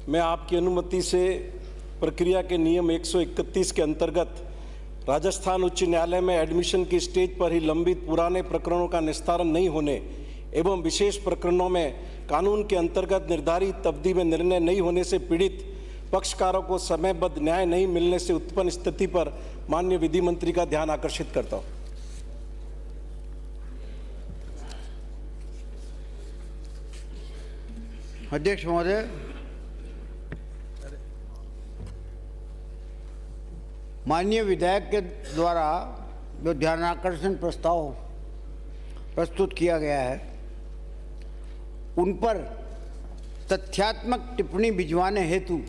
मैं आपकी अनुमति से प्रक्रिया के नियम 131 के अंतर्गत राजस्थान उच्च न्यायालय में एडमिशन की स्टेज पर ही लंबित पुराने प्रकरणों का निस्तारण नहीं होने एवं विशेष प्रकरणों में कानून के अंतर्गत निर्धारित अवधि में निर्णय नहीं होने से पीड़ित पक्षकारों को समयबद्ध न्याय नहीं मिलने से उत्पन्न स्थिति पर माननीय विधि मंत्री का ध्यान आकर्षित करता हूं। अध्यक्ष महोदय, माननीय विधायक के द्वारा जो ध्यानाकर्षण प्रस्ताव प्रस्तुत किया गया है उन पर तथ्यात्मक टिप्पणी भिजवाने हेतु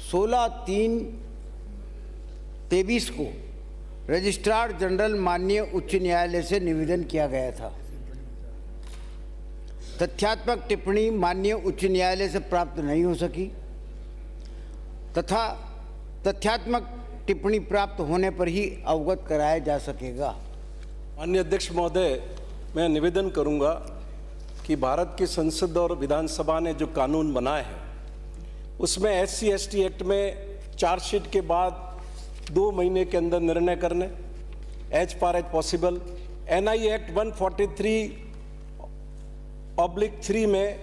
16/3/23 को रजिस्ट्रार जनरल माननीय उच्च न्यायालय से निवेदन किया गया था। तथ्यात्मक टिप्पणी माननीय उच्च न्यायालय से प्राप्त नहीं हो सकी तथा तथ्यात्मक टिप्पणी प्राप्त होने पर ही अवगत कराया जा सकेगा। माननीय अध्यक्ष महोदय, मैं निवेदन करूंगा कि भारत की संसद और विधानसभा ने जो कानून बनाए हैं उसमें SC/ST एक्ट में चार्जशीट के बाद 2 महीने के अंदर निर्णय करने, as far as possible, NI act 143/3 में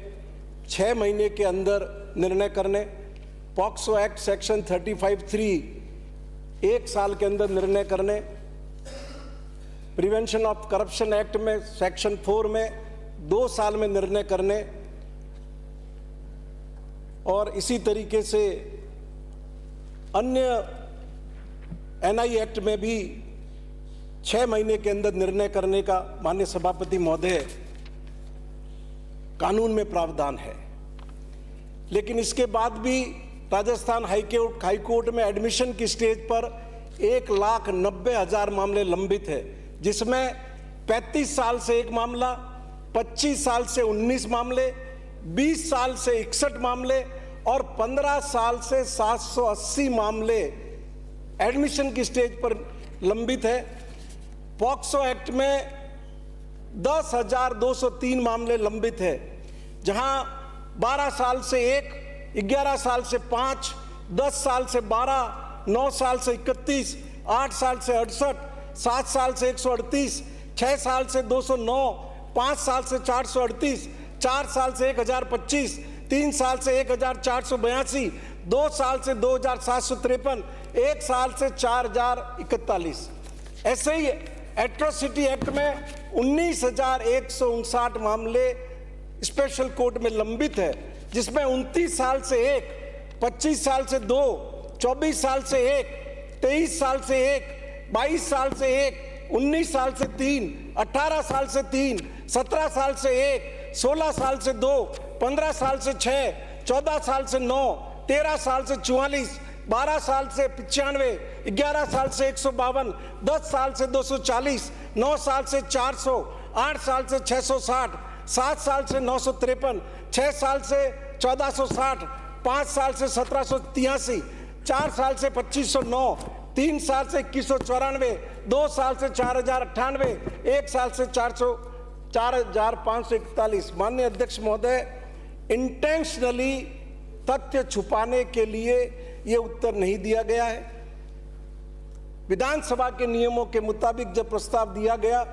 6 महीने के अंदर निर्णय करने, पॉक्सो एक्ट सेक्शन 35(3) 1 साल के अंदर निर्णय करने, प्रिवेंशन ऑफ करप्शन एक्ट में सेक्शन 4 में 2 साल में निर्णय करने और इसी तरीके से अन्य NI एक्ट में भी 6 महीने के अंदर निर्णय करने का माननीय सभापति महोदय कानून में प्रावधान है। लेकिन इसके बाद भी राजस्थान हाईकोर्ट में एडमिशन की स्टेज पर 1,90,000 मामले लंबित है, जिसमें 35 साल से 1 मामला, 25 साल से 19 मामले, 20 साल से 61 मामले और 15 साल से 780 मामले एडमिशन की स्टेज पर लंबित है। पॉक्सो एक्ट में 10,203 मामले लंबित है, जहां 12 साल से 1, 11 साल से 5, 10 साल से 12, 9 साल से 31, 8 साल से 68, 7 साल से 138, 6 साल से 209, 5 साल से 438, 4 साल से 1025, 3 साल से 1482, 2 साल से 2753, 1 साल से 4041। ऐसे ही एट्रोसिटी एक्ट में 19,159 मामले स्पेशल कोर्ट में लंबित है, जिसमें 29 साल से 1, 25 साल से 2, 24 साल से 1, 23 साल से 1, 22 साल से 1, 19 साल से 3, 18 साल से 3, 17 साल से 1, 16 साल से 2, 15 साल से 6, 14 साल से 9, 13 साल से 44, 12 साल से 95, 11 साल से 152, 10 साल से 240, 9 साल से 400, 8 साल से 660, 7 साल से 953, 6 साल से 1460, 5 साल से 1783, 4 साल से 2509, 3 साल से 2194, 2 साल से 4098, 1 साल से 4,541। माननीय अध्यक्ष महोदय, इंटेंशनली तथ्य छुपाने के लिए ये उत्तर नहीं दिया गया है। विधानसभा के नियमों के मुताबिक जब प्रस्ताव दिया गया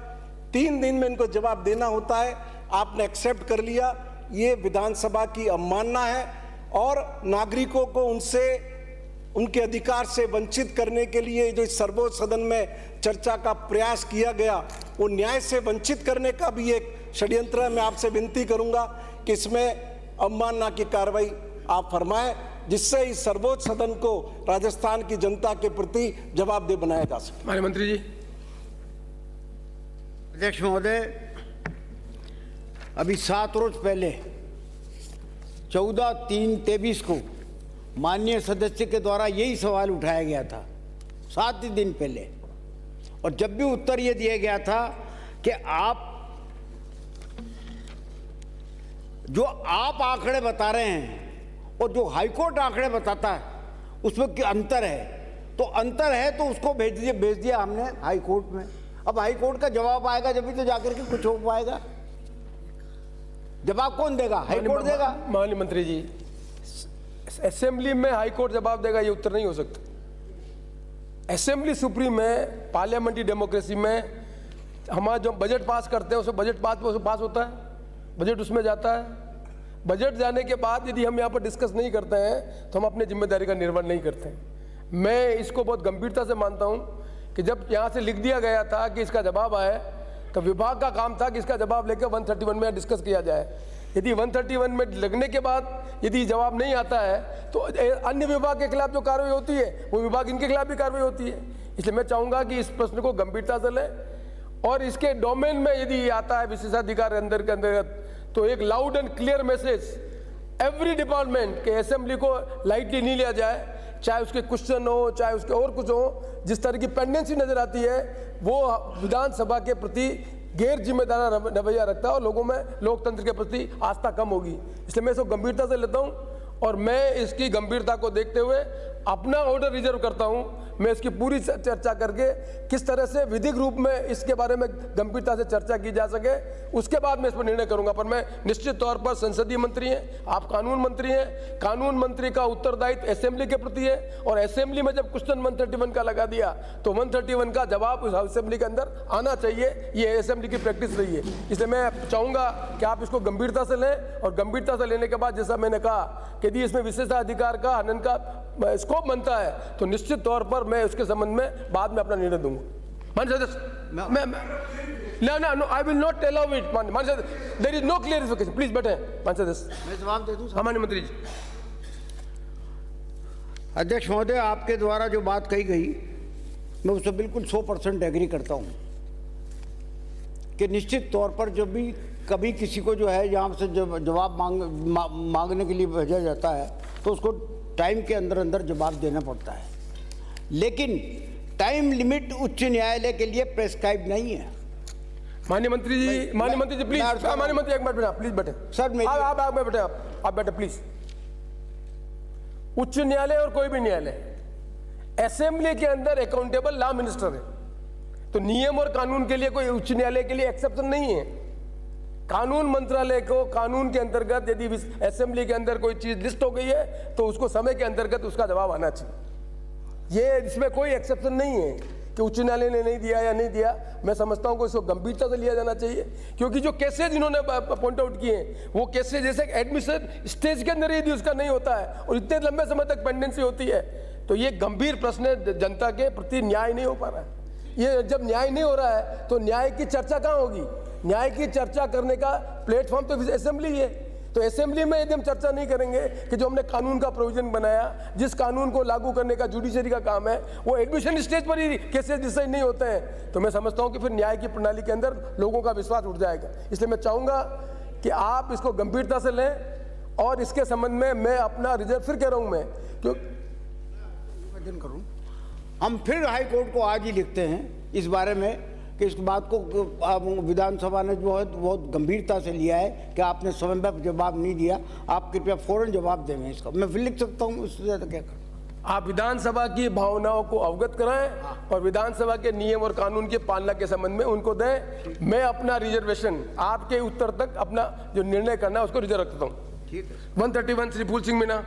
3 दिन में इनको जवाब देना होता है, आपने एक्सेप्ट कर लिया। ये विधानसभा की अवमानना है और नागरिकों को उनके अधिकार से वंचित करने के लिए जो इस सर्वोच्च सदन में चर्चा का प्रयास किया गया, वो न्याय से वंचित करने का भी एक षड्यंत्र है। मैं आपसे विनती करूंगा कि इसमें अवमानना की कार्रवाई आप फरमाएं, जिससे इस सर्वोच्च सदन को राजस्थान की जनता के प्रति जवाबदेह बनाया जा सके। माननीय मंत्री जी। अध्यक्ष महोदय, अभी 7 रोज पहले 14/3/23 को माननीय सदस्य के द्वारा यही सवाल उठाया गया था, 7 ही दिन पहले, और जब भी उत्तर ये दिया गया था कि आप जो आंकड़े बता रहे हैं और जो हाईकोर्ट आंकड़े बताता है उसमें क्या अंतर है, तो अंतर है तो उसको भेज दिया हमने हाईकोर्ट में। अब हाईकोर्ट का जवाब आएगा जब भी तो जाकर के कुछ हो पाएगा। जवाब कौन देगा? हाईकोर्ट देगा। माननीय मंत्री जी, असेंबली में हाई कोर्ट जवाब देगा, ये उत्तर नहीं हो सकता। असेंबली सुप्रीम में, पार्लियामेंट्री डेमोक्रेसी में हमारा जो बजट पास करते हैं उसमें बजट पास होता है, बजट उसमें जाता है। बजट जाने के बाद यदि हम यहाँ पर डिस्कस नहीं करते हैं तो हम अपनी जिम्मेदारी का निर्वहन नहीं करते हैं। मैं इसको बहुत गंभीरता से मानता हूँ कि जब यहाँ से लिख दिया गया था कि इसका जवाब आए तो विभाग का काम था कि इसका जवाब लेकर 131 में डिस्कस किया जाए। यदि 131 में लगने के बाद यदि जवाब नहीं आता है तो अन्य विभाग के खिलाफ जो कार्रवाई होती है वो विभाग इनके खिलाफ भी कार्रवाई होती है। इसलिए मैं चाहूँगा कि इस प्रश्न को गंभीरता से लें और इसके डोमेन में यदि ये आता है विशेषाधिकार अंदर के अंतर्गत तो एक loud and clear message every department के असेंबली को लाइटली नहीं लिया जाए, चाहे उसके क्वेश्चन हो चाहे उसके और कुछ हो। जिस तरह की पेंडेंसी नजर आती है वो विधानसभा के प्रति गैर जिम्मेदार रवैया रखता है और लोगों में लोकतंत्र के प्रति आस्था कम होगी। इसलिए मैं इसको गंभीरता से लेता हूँ और मैं इसकी गंभीरता को देखते हुए अपना ऑर्डर रिजर्व करता हूँ। मैं इसकी पूरी चर्चा करके किस तरह से विधिक रूप में इसके बारे में गंभीरता से चर्चा की जा सके उसके बाद मैं इस पर निर्णय करूंगा। पर मैं निश्चित तौर पर संसदीय मंत्री हैं, आप कानून मंत्री हैं, कानून मंत्री का उत्तरदायित्व असेंबली के प्रति है और असेंबली में जब क्वेश्चन 131 का लगा दिया तो 131 का जवाब उस असेंबली के अंदर आना चाहिए। ये असेंबली की प्रैक्टिस रही है। इसलिए मैं चाहूँगा कि आप इसको गंभीरता से लें और गंभीरता से लेने के बाद जैसा मैंने कहा कि यदि इसमें विशेषाधिकार का हनन का स्कोप बनता है तो निश्चित तौर पर मैं उसके संबंध में बाद में अपना निर्णय दूंगा। No, I will not allow it. There is no clarification. Please बैठे। मैं जवाब दे दूं? सामान्य मंत्री जी। अध्यक्ष महोदय, आपके द्वारा जो बात कही गई मैं उससे बिल्कुल 100% एग्री करता हूं कि निश्चित तौर पर जब भी कभी किसी को जो है यहाँ से जवाब मांगने के लिए भेजा जाता है तो उसको टाइम के अंदर अंदर जवाब देना पड़ता है, लेकिन टाइम लिमिट उच्च न्यायालय के लिए प्रेस्क्राइब नहीं है। माननीय मंत्री जी प्लीज, माननीय मंत्री एक मिनट बैठा, प्लीज बैठे सर। आप बैठे, आप बैठे प्लीज। उच्च न्यायालय और कोई भी न्यायालय असेंबली के अंदर अकाउंटेबल लॉ मिनिस्टर है, तो नियम और कानून के लिए कोई उच्च न्यायालय के लिए एक्सेप्शन नहीं है। कानून मंत्रालय को कानून के अंतर्गत यदि असेंबली के अंदर कोई चीज लिस्ट हो गई है तो उसको समय के अंतर्गत उसका जवाब आना चाहिए। ये इसमें कोई एक्सेप्शन नहीं है कि उच्च न्यायालय ने नहीं दिया या नहीं दिया। मैं समझता हूं कि इसको गंभीरता से लिया जाना चाहिए क्योंकि जो केसेज इन्होंने पॉइंट आउट किए हैं वो केसेज जैसे एडमिशन स्टेज के अंदर यदि उसका नहीं होता है और इतने लंबे समय तक पेंडेंसी होती है तो ये गंभीर प्रश्न है, जनता के प्रति न्याय नहीं हो पा रहा है। ये जब न्याय नहीं हो रहा है तो न्याय की चर्चा कहाँ होगी? न्याय की चर्चा करने का प्लेटफॉर्म तो असेंबली है। तो असेंबली में यदि हम चर्चा नहीं करेंगे कि जो हमने कानून का प्रोविजन बनाया, जिस कानून को लागू करने का जुडिशरी का काम है, वो एडमिशन स्टेज पर ही केसेस डिसाइड नहीं होते हैं, तो मैं समझता हूं कि फिर न्याय की प्रणाली के अंदर लोगों का विश्वास उठ जाएगा। इसलिए मैं चाहूंगा कि आप इसको गंभीरता से लें और इसके संबंध में मैं अपना रिजर्व फिर कह रहा हूं मैं क्यों करूं, हम फिर हाई कोर्ट को आज ही लिखते हैं इस बारे में कि इस बात को विधानसभा ने जो है बहुत गंभीरता से लिया है कि आपने समय पर जवाब नहीं दिया, आप कृपया फौरन जवाब दें। इसका मैं फिर लिख सकता हूँ, उससे ज़्यादा क्या करूँ? आप विधानसभा की भावनाओं को अवगत कराएं और विधानसभा के नियम और कानून की पालना के संबंध में उनको दें। मैं अपना रिजर्वेशन आपके उत्तर तक अपना जो निर्णय करना है उसको रिजर्व रखता हूँ। ठीक है। 131 श्री फूल सिंह मीना।